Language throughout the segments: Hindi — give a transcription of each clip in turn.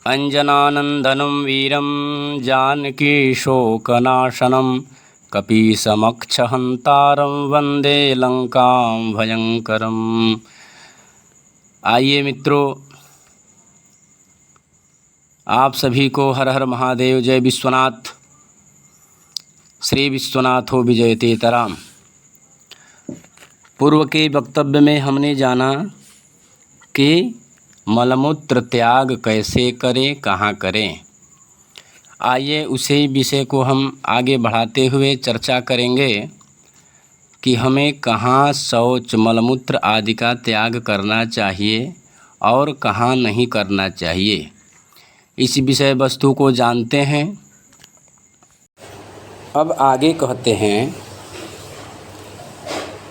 अंजनानंदनं वीरं जानकीशोकनाशनं कपीसमक्षहंतारं वंदे लंकां भयंकरम। आइए मित्रों, आप सभी को हर हर महादेव, जय विश्वनाथ, श्री विश्वनाथो विजयतेतराम। पूर्व के वक्तव्य में हमने जाना कि मलमूत्र त्याग कैसे करें, कहाँ करें। आइए उसी विषय को हम आगे बढ़ाते हुए चर्चा करेंगे कि हमें कहाँ शौच, मलमूत्र आदि का त्याग करना चाहिए और कहाँ नहीं करना चाहिए। इस विषय वस्तु को जानते हैं। अब आगे कहते हैं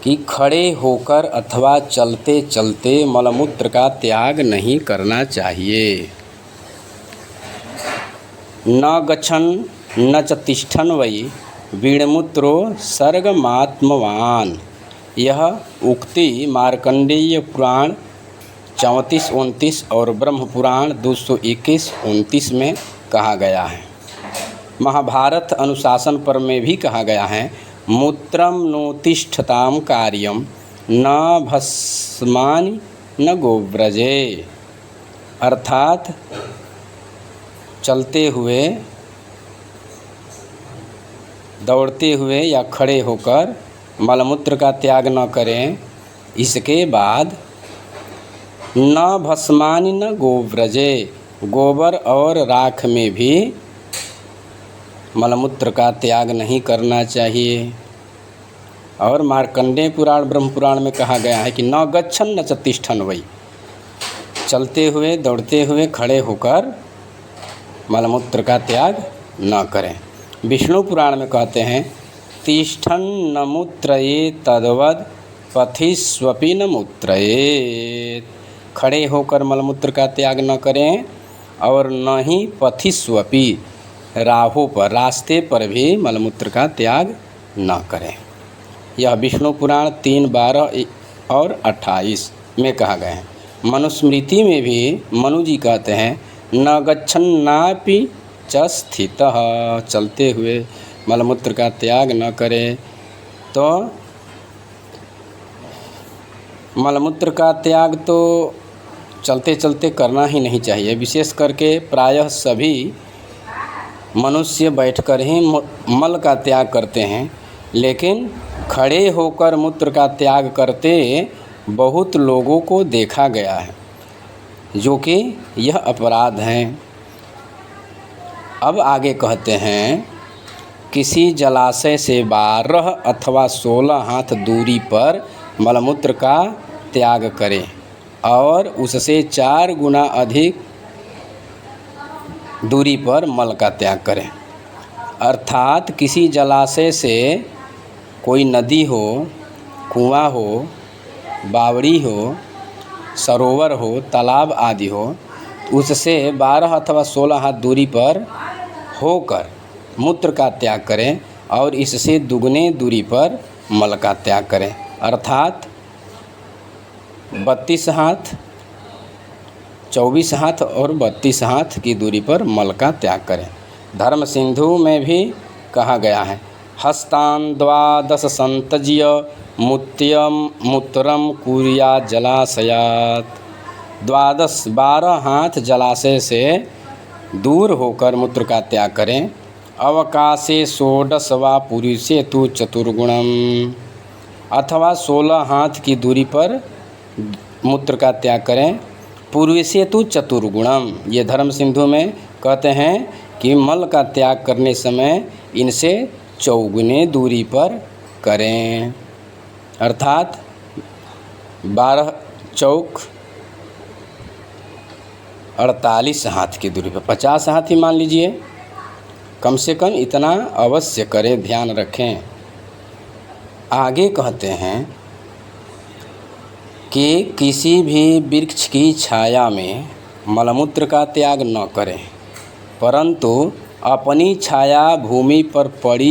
कि खड़े होकर अथवा चलते चलते मलमूत्र का त्याग नहीं करना चाहिए। न गच्छन् न च तिष्ठन् वै वीणमूत्रो सर्गमात्मवान्। यह उक्ति मार्कंडेय पुराण 34-29 और ब्रह्म पुराण 221-29 में कहा गया है। महाभारत अनुशासन पर्व में भी कहा गया है, मूत्रम नोतिष्ठताम कार्यम न भस्मानि न गोव्रजे। अर्थात चलते हुए, दौड़ते हुए या खड़े होकर मलमूत्र का त्याग न करें। इसके बाद न भस्मानि न गोव्रजे, गोबर और राख में भी मलमूत्र का त्याग नहीं करना चाहिए। और मार्कंडेय पुराण ब्रह्म पुराण में कहा गया है कि न गच्छन् न च तिष्ठन् वै, चलते हुए, दौड़ते हुए, खड़े होकर मलमूत्र का त्याग न करें। विष्णु पुराण में कहते हैं, तिष्ठन् न मूत्रयेत् तद्वद् पथिष्वपि न मूत्रयेत्। खड़े होकर मलमूत्र का त्याग न करें और न ही पथिष्वपि, राहों पर, रास्ते पर भी मलमूत्र का त्याग न करें। यह विष्णु पुराण 3:12 और 28 में कहा गया है। मनुस्मृति में भी मनु जी कहते हैं, न गच्छन्नापि च स्थितः, चलते हुए मलमूत्र का त्याग न करें। तो मलमूत्र का त्याग तो चलते चलते करना ही नहीं चाहिए। विशेष करके प्रायः सभी मनुष्य बैठकर ही मल का त्याग करते हैं, लेकिन खड़े होकर मूत्र का त्याग करते बहुत लोगों को देखा गया है, जो कि यह अपराध है। अब आगे कहते हैं, किसी जलाशय से 12 अथवा 16 हाथ दूरी पर मलमूत्र का त्याग करें और उससे 4 गुना अधिक दूरी पर मल का त्याग करें। अर्थात किसी जलाशय से, कोई नदी हो, कुआं हो, बावड़ी हो, सरोवर हो, तालाब आदि हो, उससे 12 अथवा 16 हाथ दूरी पर होकर मूत्र का त्याग करें और इससे दुगने दूरी पर मल का त्याग करें। अर्थात 32 हाथ, 24 हाथ और 32 हाथ की दूरी पर मल का त्याग करें। धर्म सिंधु में भी कहा गया है, हस्तान 12 संतज्य मूत्रम कुर्या जलाशयात्। 12 हाथ जलाशय से दूर होकर मूत्र का त्याग करें। अवकाशे 16 वा पुरुषे तु चतुर्गुणम, अथवा 16 हाथ की दूरी पर मूत्र का त्याग करें। पूर्वसे तु चतुर्गुणम, ये धर्म सिंधु में कहते हैं कि मल का त्याग करने समय इनसे 4 दूरी पर करें। अर्थात 12 चौक 48 हाथ की दूरी पर, 50 हाथ ही मान लीजिए, कम से कम इतना अवश्य करें, ध्यान रखें। आगे कहते हैं कि किसी भी वृक्ष की छाया में मलमूत्र का त्याग न करें, परंतु अपनी छाया भूमि पर पड़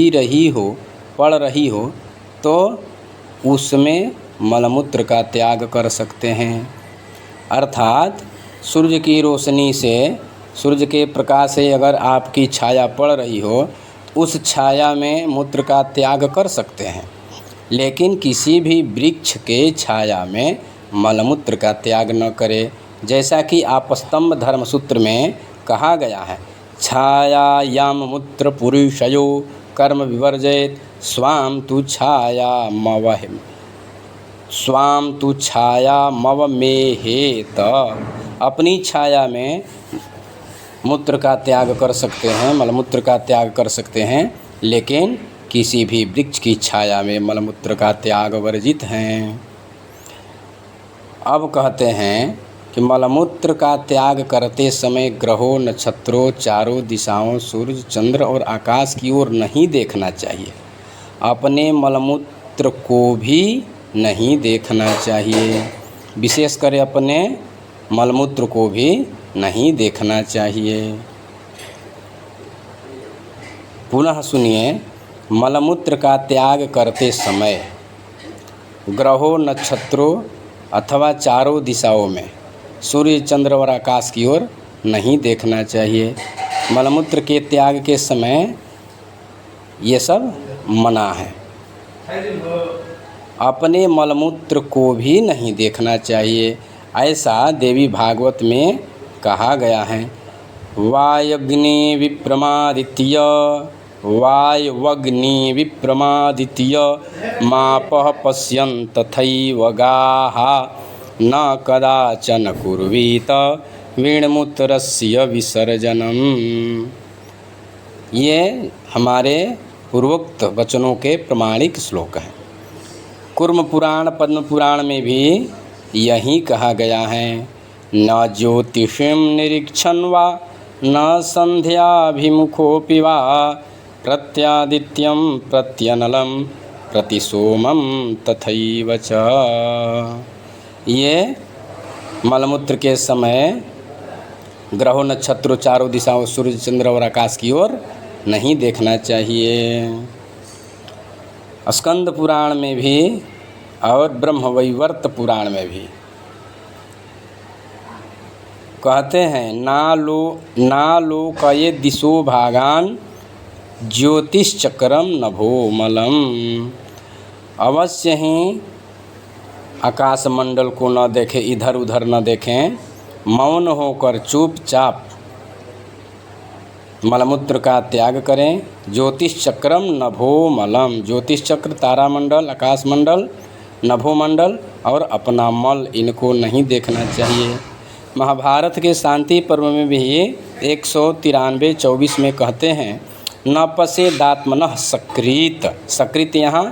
रही हो तो उसमें मलमूत्र का त्याग कर सकते हैं। अर्थात सूर्य की रोशनी से सूर्य के प्रकाश से अगर आपकी छाया पड़ रही हो तो उस छाया में मूत्र का त्याग कर सकते हैं, लेकिन किसी भी वृक्ष के छाया में मलमूत्र का त्याग न करें। जैसा कि आपस्तंभ धर्मसूत्र में कहा गया है, छायायाम मूत्र पुरुषयो कर्म विवर्जयेत स्वाम तु छाया मवमेहेत। अपनी छाया में मूत्र का त्याग कर सकते हैं, मलमूत्र का त्याग कर सकते हैं, लेकिन किसी भी वृक्ष की छाया में मलमूत्र का त्याग वर्जित हैं। अब कहते हैं कि मलमूत्र का त्याग करते समय ग्रहों, नक्षत्रों, चारों दिशाओं, सूर्य, चंद्र और आकाश की ओर नहीं देखना चाहिए। अपने मलमूत्र को भी नहीं देखना चाहिए, विशेषकर अपने मलमूत्र को भी नहीं देखना चाहिए। पुनः सुनिए, मलमूत्र का त्याग करते समय ग्रहों, नक्षत्रों अथवा चारों दिशाओं में, सूर्य, चंद्र और आकाश की ओर नहीं देखना चाहिए। मलमूत्र के त्याग के समय ये सब मना है। अपने मलमूत्र को भी नहीं देखना चाहिए, ऐसा देवी भागवत में कहा गया है। वायग्नि विप्रमादित्य मापः पश्यन् तथैव गाः न कदाचन कुर्वीत वीणमूत्रस्य विसर्जनम्। ये हमारे पूर्वोक्त वचनों के प्रमाणिक श्लोक हैं। कूर्म पुराण, पद्म पुराण में भी यही कहा गया है, न ज्योतिषीं निरीक्षन् वा न संध्याभिमुखोऽपि वा प्रत्यादित्यं प्रत्यनलं प्रतिसोमं तथैव च। ये मलमूत्र के समय ग्रहों, नक्षत्रों, चारों दिशाओं, सूर्य, चंद्र और आकाश की ओर नहीं देखना चाहिए। स्कंद पुराण में भी और ब्रह्मवैवर्त पुराण में भी कहते हैं, नालोकये दिशो भागान ज्योतिश्चक्रम नभोमलम। अवश्य ही आकाश मंडल को न देखें, इधर उधर न देखें, मौन होकर चुपचाप मलमूत्र का त्याग करें। ज्योतिश्चक्रम नभोमलम, ज्योतिष चक्र, तारामंडल, आकाश मंडल, नभोमंडल और अपना मल, इनको नहीं देखना चाहिए। महाभारत के शांति पर्व में भी 193:24 में कहते हैं, न पश्येदात्मनः सकृत। सकृत यहाँ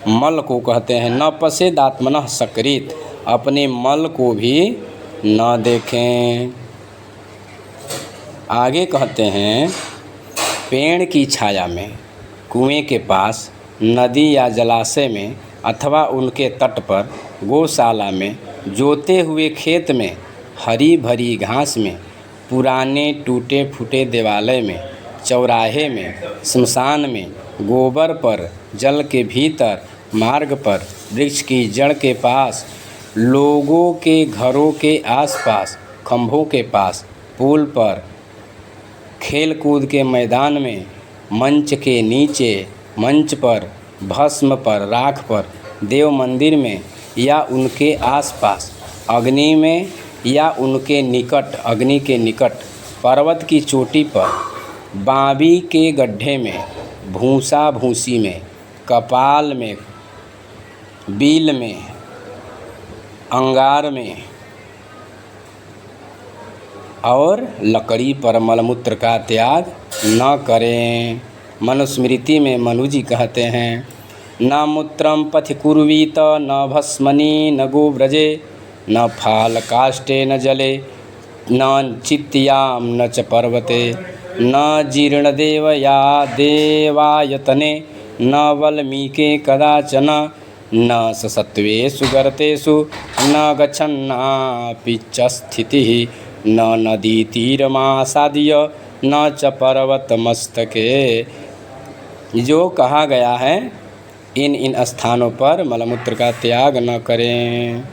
मल को कहते हैं। न पश्येदात्मनः सकृत, अपने मल को भी न देखें। आगे कहते हैं, पेड़ की छाया में, कुएं के पास, नदी या जलाशय में अथवा उनके तट पर, गौशाला में, जोते हुए खेत में, हरी भरी घास में, पुराने टूटे फूटे देवालय में, चौराहे में, स्मशान में, गोबर पर, जल के भीतर, मार्ग पर, वृक्ष की जड़ के पास, लोगों के घरों के आसपास, खंभों के पास, पुल पर, खेल कूद के मैदान में, मंच के नीचे, मंच पर, भस्म पर, राख पर, देव मंदिर में या उनके आसपास, अग्नि में या उनके निकट, अग्नि के निकट, पर्वत की चोटी पर, बाँबी के गड्ढे में, भूसा भूसी में, कपाल में, बील में, अंगार में और लकड़ी पर मलमूत्र का त्याग न करें। मनुस्मृति में मनु जी कहते हैं, न मूत्रम पथि कुर्वीत न भस्मनि न गोव्रजे न फालकाष्ठे न जले न चित्याम न च पर्वते न जीर्णदेवया देवायतने न वल्मीके कदाचन न ससत्वेषु गर्तेषु न गच्छन्नापि च स्थितिः न नदीतीरमासाद्य न च पर्वतमस्तके। जो कहा गया है, इन स्थानों पर मलमूत्र का त्याग न करें।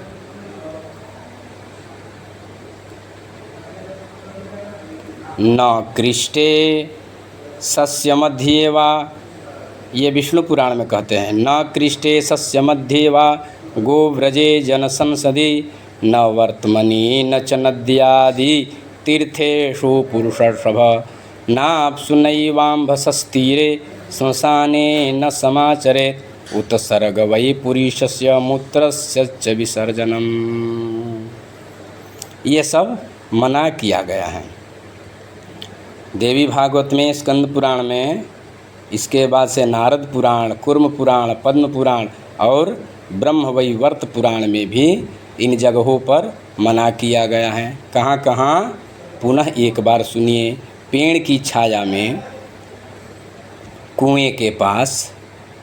न कृष्टे सस्य मध्ये वा, ये विष्णु पुराण में कहते हैं, न कृष्टे सस्य मध्ये वा गोव्रजे जन संसदि न वर्तमनि न च नद्यादि तीर्थेषु पुरुषर्षभ नाप्सु नैवाम्भसस्तीरे श्मशाने न समाचरेत् उत्सर्ग वै पुरुषस्य मूत्रस्य च विसर्जनम। ये सब मना किया गया है देवी भागवत में, स्कंद पुराण में, इसके बाद से नारद पुराण, कूर्म पुराण, पद्म पुराण और ब्रह्मवैवर्त पुराण में भी इन जगहों पर मना किया गया है। कहाँ कहाँ, पुनः एक बार सुनिए। पेड़ की छाया में, कुएं के पास,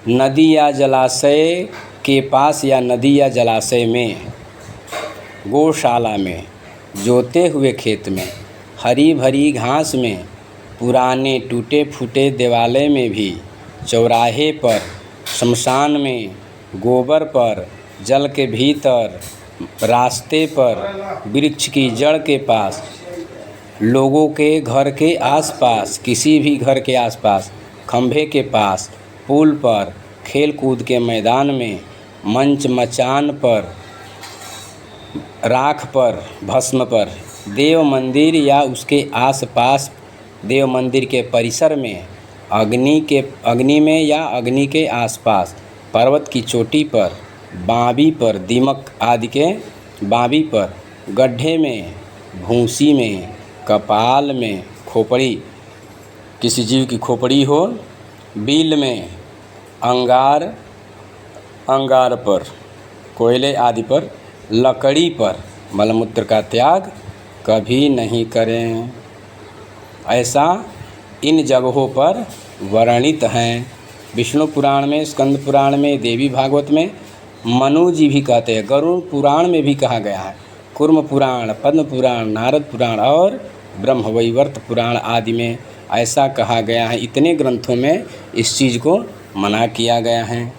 नदी या जलाशय के पास या नदी या जलाशय में, गौशाला में, जोते हुए खेत में, हरी भरी घास में, पुराने टूटे फूटे देवालय में भी, चौराहे पर, शमशान में, गोबर पर, जल के भीतर, रास्ते पर, वृक्ष की जड़ के पास, लोगों के घर के आसपास, किसी भी घर के आसपास, खंभे के पास, पुल पर, खेल कूद के मैदान में, मंच मचान पर, राख पर, भस्म पर, देव मंदिर या उसके आसपास, देव मंदिर के परिसर में, अग्नि में या अग्नि के आसपास, पर्वत की चोटी पर, बाँबी पर, दीमक आदि के बाँबी पर, गड्ढे में, भूसी में, कपाल में, खोपड़ी, किसी जीव की खोपड़ी हो, बिल में, अंगार पर, कोयले आदि पर, लकड़ी पर मलमूत्र का त्याग कभी नहीं करें। ऐसा इन जगहों पर वर्णित हैं विष्णु पुराण में, स्कंद पुराण में, देवी भागवत में। मनु जी भी कहते हैं, गरुड़ पुराण में भी कहा गया है, कूर्म पुराण, पद्म पुराण, नारद पुराण और ब्रह्मवैवर्त पुराण आदि में ऐसा कहा गया है। इतने ग्रंथों में इस चीज़ को मना किया गया है।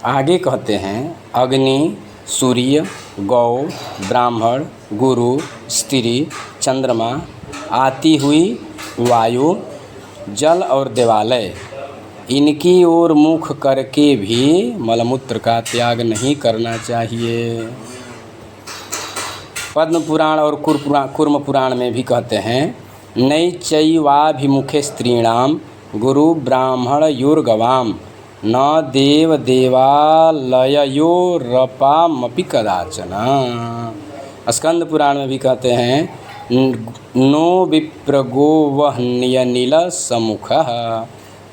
आगे कहते हैं, अग्नि, सूर्य, गौ, ब्राह्मण, गुरु, स्त्री, चंद्रमा, आती हुई वायु, जल और देवालय, इनकी ओर मुख करके भी मलमूत्र का त्याग नहीं करना चाहिए। पद्म पुराण और कूर्म पुराण में भी कहते हैं, नैचैवाभिमुखे स्त्रीणाम गुरु ब्राह्मण योर्गवाम न देव देवालयोरपामपि कदाचन। स्कंद पुराण में भी कहते हैं, नो विप्रगो वह्नियनिल सम्मुखः।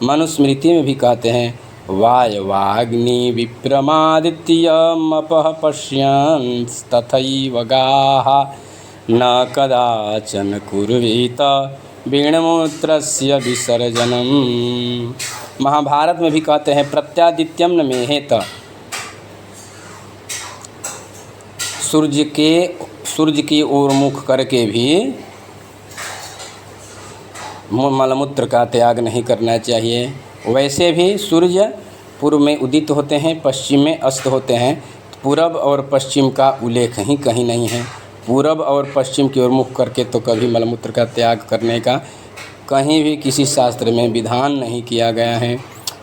मनुस्मृति में भी कहते हैं, वायवाग्नि विप्रमादित्यमपः पश्यन्स्तथैव गाः न कदाचन कुर्वीत वीणमूत्रस्य विसर्जनम। महाभारत में भी कहते हैं, प्रत्यादित्यम न मेहेत। सूर्य की ओर मुख करके भी मलमूत्र का त्याग नहीं करना चाहिए। वैसे भी सूर्य पूर्व में उदित होते हैं, पश्चिम में अस्त होते हैं। पूरब और पश्चिम का उल्लेख ही कहीं नहीं है। पूरब और पश्चिम की ओर मुख करके तो कभी मलमूत्र का त्याग करने का कहीं भी किसी शास्त्र में विधान नहीं किया गया है।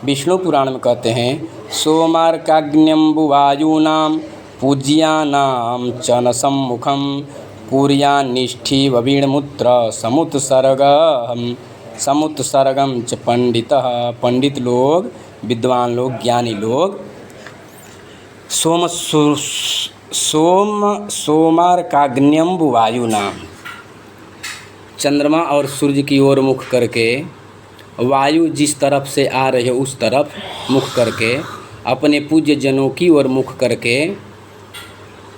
विष्णु पुराण में कहते हैं, सोमार्काग्न्यम्बुवायूनां पूज्यानां च न सम्मुखं कुर्यान्निष्ठिव वीणमूत्र समुत्सर्गम च पंडितः। पंडित लोग, विद्वान लोग, ज्ञानी लोग सोमार्काग्न्यम्बुवायूनां, चंद्रमा और सूर्य की ओर मुख करके, वायु जिस तरफ से आ रही है उस तरफ मुख करके, अपने पूज्य जनों की ओर मुख करके,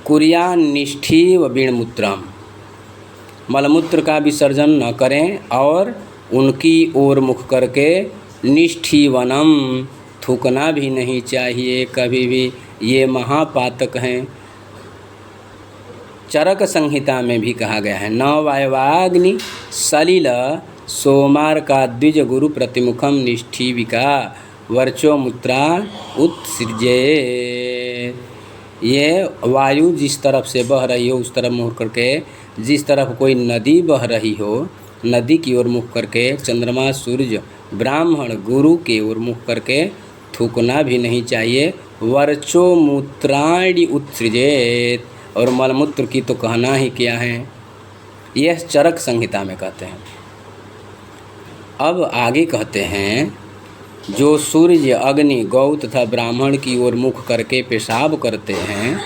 कुर्यान्निष्ठिव वीणमूत्रम, मलमूत्र का विसर्जन न करें और उनकी ओर मुख करके निष्ठीवनम, थूकना भी नहीं चाहिए कभी भी, ये महापातक हैं। चरक संहिता में भी कहा गया है, न वायवाग्नि सलिल सोमार का द्विज गुरु प्रतिमुखम निष्ठीविका वर्चो मुत्रा उत्सृजे। ये वायु जिस तरफ से बह रही हो उस तरफ मुड़ करके, जिस तरफ कोई नदी बह रही हो नदी की ओर मुख करके, चंद्रमा, सूर्य, ब्राह्मण, गुरु की ओर मुख करके थूकना भी नहीं चाहिए। वर्चो मूत्राणि उत्सृजेत, और मलमूत्र की तो कहना ही क्या है, यह चरक संहिता में कहते हैं। अब आगे कहते हैं, जो सूर्य, अग्नि, गौ तथा ब्राह्मण की ओर मुख करके पेशाब करते हैं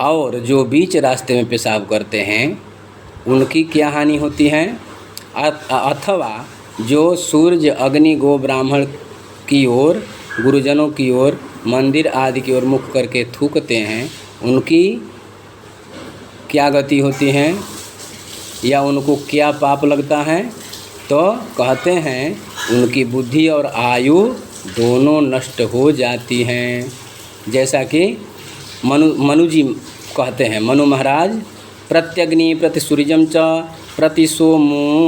और जो बीच रास्ते में पेशाब करते हैं उनकी क्या हानि होती है। अथवा जो सूर्य, अग्नि, गौ, ब्राह्मण की ओर, गुरुजनों की ओर, मंदिर आदि की ओर मुख करके थूकते हैं, उनकी क्या गति होती है या उनको क्या पाप लगता है। तो कहते हैं उनकी बुद्धि और आयु दोनों नष्ट हो जाती हैं। जैसा कि मनु जी कहते हैं, मनु महाराज, प्रत्यग्नि प्रतिसूर्यम च प्रतिसोमोदकद्विजान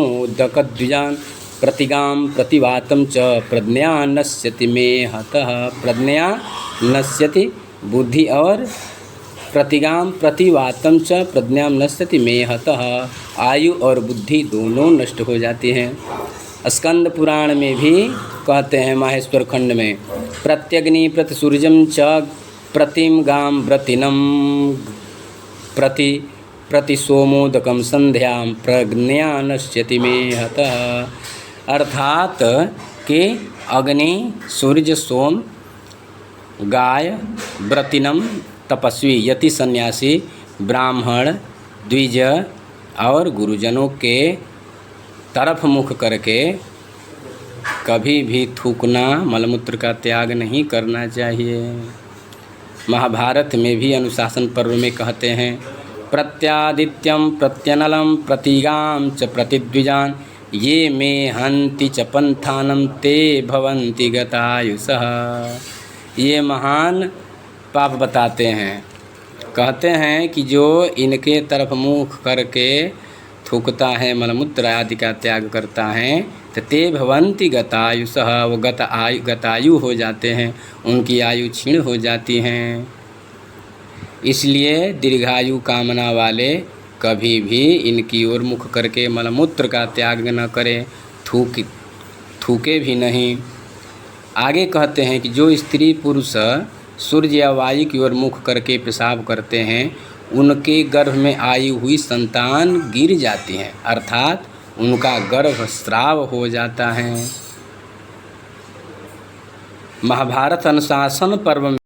प्रतिगाम प्रतिवातम च प्रज्ञा नश्यति में हतः। प्रज्ञा नश्यति, बुद्धि, और प्रतिगाम प्रतिवातम च प्रज्ञा नश्यति में हतः, आयु और बुद्धि दोनों नष्ट हो जाती हैं। स्कंद पुराण में भी कहते हैं, माहेश्वर खंड में, प्रत्यग्नि प्रतिसूर्यम च प्रतिम गाम व्रतिनम प्रतिसोमोदकम संध्याम प्रज्ञा नश्यति में हतः। अर्थात कि अग्नि, सूर्य, सोम, गाय, व्रतिनम तपस्वी, यति सन्यासी, ब्राह्मण, द्विज और गुरुजनों के तरफ मुख करके कभी भी थूकना, मलमूत्र का त्याग नहीं करना चाहिए। महाभारत में भी अनुशासन पर्व में कहते हैं, प्रत्यादित्यम प्रत्यनलम प्रतिगाम च प्रतिद्विजान ये मे हन्ति च पंथानम ते भवन्ति गतायुषः। ये महान पाप बताते हैं। कहते हैं कि जो इनके तरफ मुख करके थूकता है, मलमूत्र आदि का त्याग करता है, तो ते भवन्ति गतायुषः, वो गतायु हो जाते हैं, उनकी आयु क्षीण हो जाती हैं। इसलिए दीर्घायु कामना वाले कभी भी इनकी ओर मुख करके मलमूत्र का त्याग न करें, थूके भी नहीं। आगे कहते हैं कि जो स्त्री पुरुष सूर्य या वायु की ओर मुख करके पेशाब करते हैं, उनके गर्भ में आई हुई संतान गिर जाती हैं, अर्थात उनका गर्भ स्राव हो जाता है। महाभारत अनुशासन पर्व